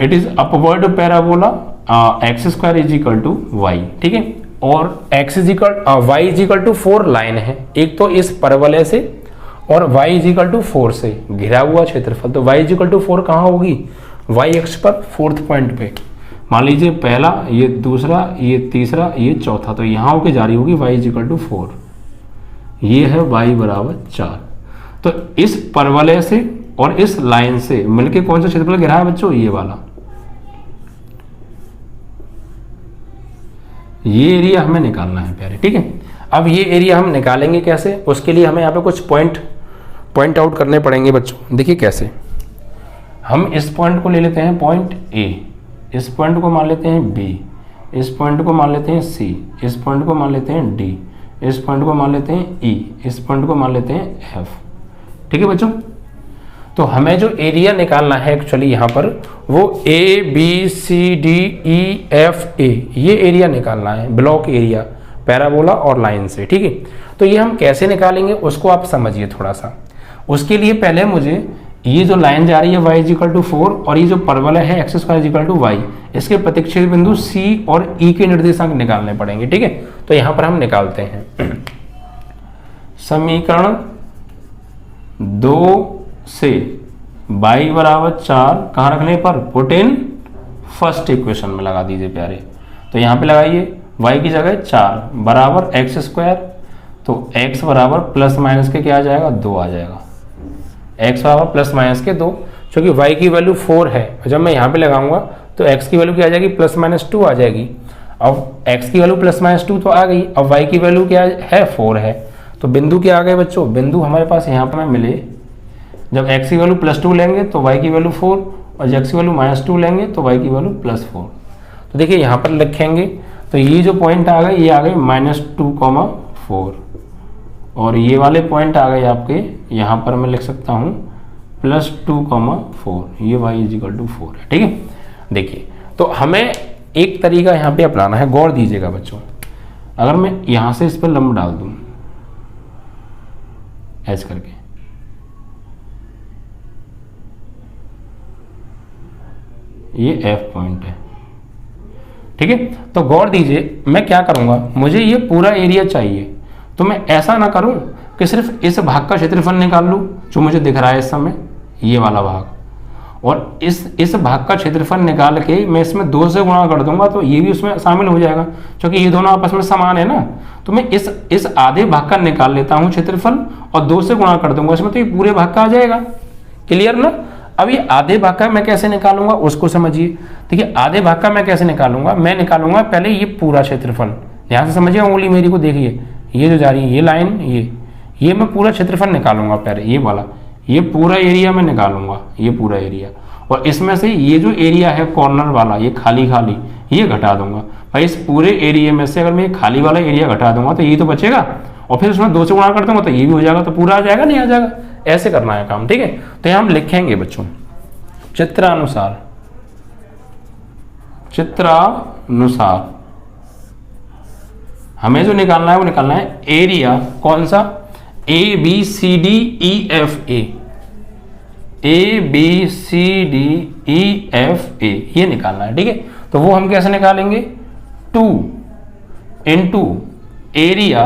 it is upward parabola, x square is equal to y, ठीक है। और x is equal y is equal to 4 line है, एक तो इस परवलय से और y इज इक्वल टू 4 से घिरा हुआ क्षेत्रफल। तो y इज इक्वल टू 4 कहाँ होगी? y एक्स पर 4th पॉइंट पे, मान लीजिए पहला, ये दूसरा, ये तीसरा, ये चौथा, तो यहाँ होके जारी होगी y इज इक्वल टू 4। ये है y बराबर 4। तो इस परवलय से और इस लाइन से मिलके कौन सा क्षेत्रफल घिरा है बच्चों? ये वाला। ये एरिया हमें निकालना है प्यारे, ठीक है। अब ये एरिया हम निकालेंगे कैसे, उसके लिए हमें यहाँ पे कुछ पॉइंट आउट करने पड़ेंगे बच्चों। देखिए कैसे, हम इस पॉइंट को ले लेते हैं पॉइंट ए, इस पॉइंट को मान लेते हैं बी, इस पॉइंट को मान लेते हैं सी, इस पॉइंट को मान लेते हैं डी, इस पॉइंट को मान लेते हैं ई, इस पॉइंट को मान लेते हैं एफ, ठीक है बच्चों। तो हमें जो एरिया निकालना है एक्चुअली यहाँ पर, वो A B C D E F A, ये एरिया निकालना है, ब्लॉक एरिया पैराबोला और लाइन से, ठीक है। तो ये हम कैसे निकालेंगे उसको आप समझिए थोड़ा सा। उसके लिए पहले मुझे ये जो लाइन जा रही है y इज इक्वल टू 4 और ये जो परवलय है x square is equal to y, इसके प्रतिच्छेद बिंदु C और E के निर्देशांक निकालने पड़ेंगे, ठीक है। तो यहाँ पर हम निकालते हैं। समीकरण 2 से y बराबर 4 कहाँ रखने पर? पुट इन फर्स्ट इक्वेशन में लगा दीजिए प्यारे। तो यहाँ पे लगाइए y की जगह 4 बराबर एक्स स्क्वायर, तो x बराबर प्लस माइनस के क्या आ जाएगा? 2 आ जाएगा। x बराबर प्लस माइनस के 2, क्योंकि y की वैल्यू 4 है, जब मैं यहाँ पे लगाऊंगा तो x की वैल्यू क्या आ जाएगी? प्लस माइनस 2 आ जाएगी। अब x की वैल्यू प्लस माइनस 2 तो आ गई, अब y की वैल्यू क्या है? 4 है। तो बिंदु क्या आ गए बच्चों? बिंदु हमारे पास यहाँ पर मिले, जब x की वैल्यू प्लस 2 लेंगे तो y की वैल्यू 4, और जब x की वैल्यू माइनस 2 लेंगे तो y की वैल्यू प्लस 4। तो देखिए यहाँ पर लिखेंगे तो ये जो पॉइंट आ गए, ये आ गए -2,4, और ये वाले पॉइंट आ गए आपके, यहाँ पर मैं लिख सकता हूँ +2,4, ये y इज इक्वल टू 4 है, ठीक है। देखिए तो हमें एक तरीका यहाँ पे अपनाना है, गौर दीजिएगा बच्चों। अगर मैं यहाँ से इस पर लंब डाल दूँ ऐसे करके, ये F पॉइंट है, ठीक है। तो गौर दीजिए, मैं क्या करूंगा, मुझे ये पूरा एरिया चाहिए, तो मैं ऐसा ना करूं कि सिर्फ इस भाग का क्षेत्रफल निकाल लूं जो मुझे दिख रहा है इस समय, ये वाला भाग, और इस भाग का क्षेत्रफल निकाल के मैं इसमें 2 से गुणा कर दूंगा तो ये भी उसमें शामिल हो जाएगा, क्योंकि ये दोनों आपस में समान है ना। तो मैं इस आधे भाग का निकाल लेता हूँ क्षेत्रफल और 2 से गुणा कर दूंगा इसमें, तो ये पूरे भाग का आ जाएगा। क्लियर ना? अब ये आधे भाग का मैं कैसे निकालूंगा उसको समझिए। देखिए आधे भाग का मैं कैसे निकालूंगा, मैं निकालूंगा पहले ये पूरा क्षेत्रफल, ध्यान से समझिए, उंगली मेरी को देखिए, ये जो जा रही है ये लाइन, ये मैं पूरा क्षेत्रफल निकालूंगा पहले, ये वाला, ये पूरा एरिया मैं निकालूंगा, ये पूरा एरिया, और इसमें से ये जो एरिया है कॉर्नर वाला, ये खाली ये घटा दूंगा भाई। इस पूरे एरिया में से अगर मैं खाली वाला एरिया घटा दूंगा तो ये तो बचेगा, और फिर उसमें 2 से गुणा कर दूंगा तो ये भी हो जाएगा, तो पूरा आ जाएगा, नहीं आ जाएगा? ऐसे करना है काम, ठीक है। तो यहाँ हम लिखेंगे बच्चों चित्रानुसार हमें जो निकालना है वो निकालना है एरिया, कौन सा? A B C D E F A, A B C D E F A, ये निकालना है, ठीक है। तो वो हम कैसे निकालेंगे? 2 इंटू एरिया,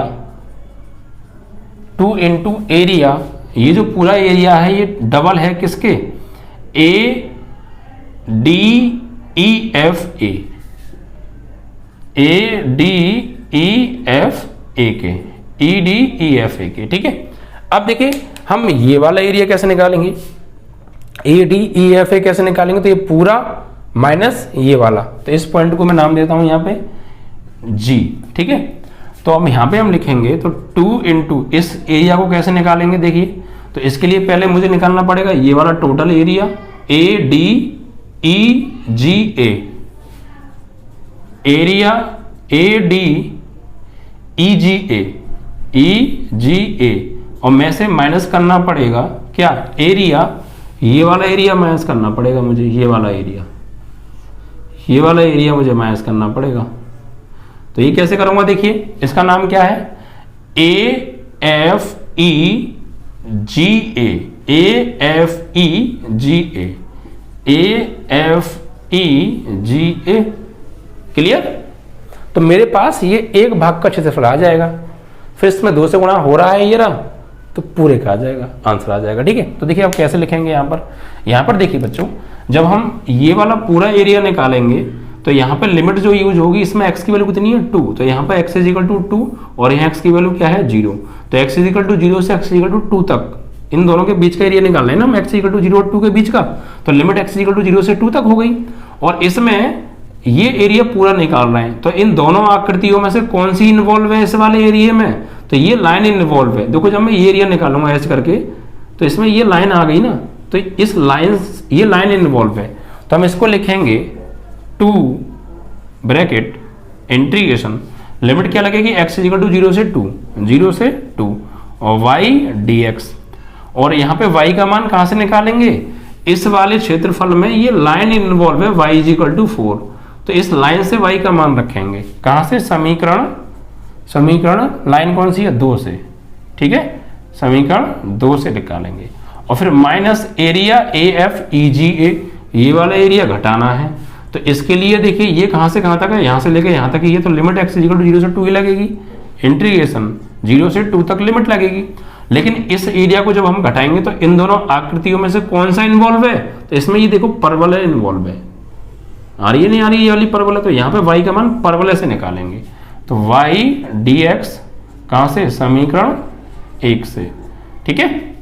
2 इंटू एरिया, ये जो पूरा एरिया है ये डबल है किसके? ए D E F A, A D E F ए के, ई डी ई एफ ए के, ठीक है। अब देखिए हम ये वाला एरिया कैसे निकालेंगे, ए डी ई एफ ए कैसे निकालेंगे? तो ये पूरा माइनस ये वाला, तो इस पॉइंट को मैं नाम देता हूं यहाँ पे G, ठीक है। तो अब यहाँ पे हम लिखेंगे तो 2 इंटू इस एरिया को कैसे निकालेंगे, देखिए। तो इसके लिए पहले मुझे निकालना पड़ेगा ये वाला total area, A D E G A, area A D E G A, और में से माइनस करना पड़ेगा क्या एरिया, ये वाला एरिया माइनस करना पड़ेगा मुझे, ये वाला एरिया मुझे माइनस करना पड़ेगा। तो ये कैसे करूंगा, देखिए इसका नाम क्या है, AFEGA, AFEGA, क्लियर। तो मेरे पास ये एक भाग का क्षेत्रफल आ जाएगा, फिर इसमें 2 से गुणा हो रहा है ये रहा, तो पूरे का आ जाएगा, आंसर आ जाएगा। ठीक है, तो देखिए आप कैसे लिखेंगे यहाँ पर देखिए बच्चों, जब हम ये वाला पूरा एरिया निकालेंगे तो यहाँ पे लिमिट जो यूज होगी, इसमें x की वैल्यू कितनी है 2, तो यहाँ पे x इज इक्वल टू 2 और यहाँ x की वैल्यू क्या है 0, तो x इज इक्वल टू 0 से x इज इक्वल टू 2 तक, इन दोनों के बीच का एरिया निकालना है ना, x इज इक्वल टू 0 और 2 के बीच का, तो limit x is equal to 0 से 2 तक हो गई। और इसमें ये एरिया पूरा निकाल रहे हैं, तो इन दोनों आकृतियों में से कौन सी इन्वॉल्व है इस वाले एरिया में, तो ये लाइन इन्वॉल्व है। देखो जब मैं ये एरिया निकालूंगा ऐसे करके, तो इसमें ये लाइन आ गई ना, तो इस लाइन, ये लाइन इन्वॉल्व है, तो हम इसको लिखेंगे 2 ब्रैकेट इंटीग्रेशन, लिमिट क्या लगेगी x इज इक्वल टू 0 से 2 और y dx, और यहाँ पे y का मान कहाँ से निकालेंगे, इस वाले क्षेत्रफल में ये लाइन इन्वॉल्व है y इज इक्वल टू 4, तो इस लाइन से y का मान रखेंगे कहाँ से, समीकरण लाइन कौन सी है 2 से, ठीक है, समीकरण 2 से निकालेंगे। और फिर माइनस एरिया AFEGA, ये वाला एरिया घटाना है, तो इसके लिए देखिए ये कहाँ से कहाँ तक है, यहाँ से लेकर यहाँ तक ये, तो limit x is equal to 0 से 2 ही लगेगी, इंटीग्रेशन 0 से 2 तक लिमिट लगेगी। लेकिन इस एरिया को जब हम घटाएंगे तो इन दोनों आकृतियों में से कौन सा इन्वॉल्व है, तो इसमें ये देखो परवलय इन्वॉल्व है, आ रही है नहीं आ रही ये वाली परवलय, तो यहाँ पे y का मान परवलय से निकालेंगे, तो y dx कहाँ से, समीकरण 1 से, ठीक है,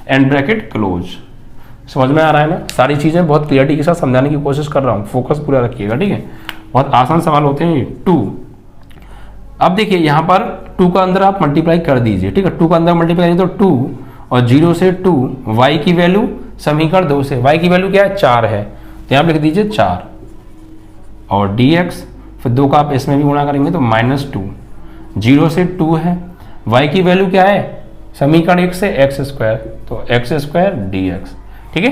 एंड ब्रैकेट क्लोज। समझ में आ रहा है ना, सारी चीजें बहुत क्लियरिटी के साथ समझाने की कोशिश कर रहा हूँ, फोकस पूरा रखिएगा, ठीक है, बहुत आसान सवाल होते हैं ये। 2, अब देखिए यहाँ पर 2 का अंदर आप मल्टीप्लाई कर दीजिए, ठीक है, 2 का अंदर मल्टीप्लाई तो 2 और 0 से 2, y की वैल्यू समीकरण 2 से, y की वैल्यू क्या है 4 है, तो यहाँ लिख दीजिए 4 और dx, फिर 2 का आप इसमें भी गुणा करेंगे तो -2, 0 से 2 है, y की वैल्यू क्या है समीकरण 1 से x², तो x² dx, ठीक है।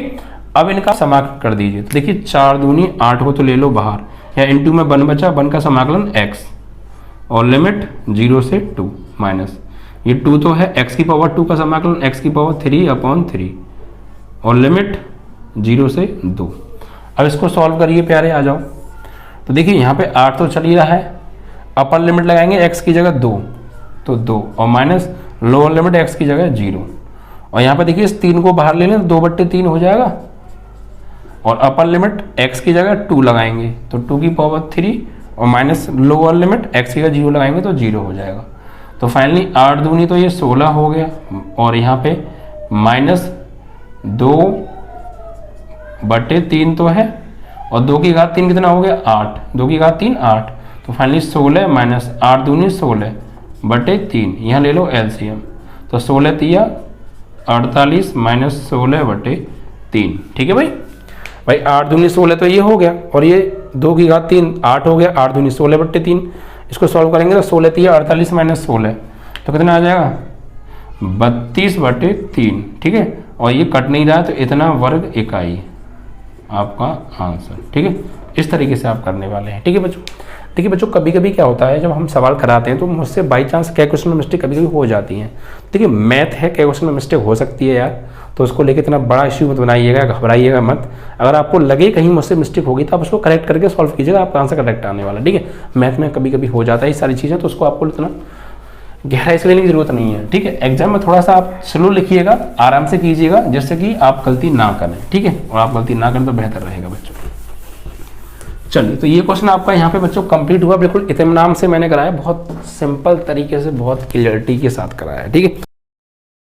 अब इनका समाकलन कर दीजिए, तो देखिए 4 दूनी 8 को तो ले लो बाहर, या इनटू में 1 बचा, 1 का समाकलन x और लिमिट 0 से 2 माइनस, ये 2 तो है, x की पावर 2 का समाकलन x की पावर 3/3 और लिमिट 0 से 2। अब इसको सॉल्व करिए प्यारे, आ जाओ। तो देखिए यहाँ पे 8 तो चल ही रहा है, अपर लिमिट लगाएंगे x की जगह 2, तो 2 और माइनस लोअर लिमिट x की जगह 0, और यहाँ पे देखिए इस 3 को बाहर ले लें तो 2/3 हो जाएगा, और अपर लिमिट x की जगह 2 लगाएंगे तो 2 की पावर 3 और माइनस लोअर लिमिट x की जगह 0 लगाएंगे तो 0 हो जाएगा। तो फाइनली 8 दूनी तो ये 16 हो गया, और यहाँ पे -2/3 तो है, और 2 की घात 3 कितना हो गया 8, 2 की घात 3 8, तो फाइनली 16 माइनस 8 दूनी 16/3, यहाँ ले लो LCM, तो 16 तिया 48 माइनस 16/3, ठीक है भाई 8 दूनी 16 तो ये हो गया, और ये 2 की घात 3 8 हो गया, 8 दूनी 16/3, इसको सॉल्व करेंगे तो 16 तिया 48 माइनस 16, तो कितना आ जाएगा 32/3, ठीक है, और ये कट नहीं रहा है तो इतना वर्ग इकाई आपका आंसर, ठीक है। इस तरीके से आप करने वाले हैं, ठीक है बच्चों। देखिए बच्चों कभी कभी क्या होता है, जब हम सवाल कराते हैं तो मुझसे बाई चांस क्या क्वेश्चन में मिस्टेक कभी कभी हो जाती है। देखिए मैथ है, क्या क्वेश्चन में मिस्टेक हो सकती है यार, तो उसको लेकर इतना बड़ा इश्यू मत बनाइएगा, घबराइएगा मत। अगर आपको लगे कहीं मुझसे मिस्टेक होगी तो आप उसको करेक्ट करके सॉल्व कीजिएगा, आपका आंसर करेक्ट आने वाला, ठीक है। मैथ में कभी कभी हो जाता है सारी चीज़ें, तो उसको आपको इतना गहराई से लेने की जरूरत नहीं है, ठीक है। एग्जाम में थोड़ा सा आप स्लो लिखिएगा, आराम से कीजिएगा, जिससे कि आप गलती ना करें, ठीक है, और आप गलती ना करें तो बेहतर रहेगा बच्चों। चलिए, तो ये क्वेश्चन आपका यहाँ पे बच्चों कंप्लीट हुआ, बिल्कुल इत्मीनान से मैंने कराया, बहुत सिंपल तरीके से, बहुत क्लियरिटी के साथ कराया, ठीक है।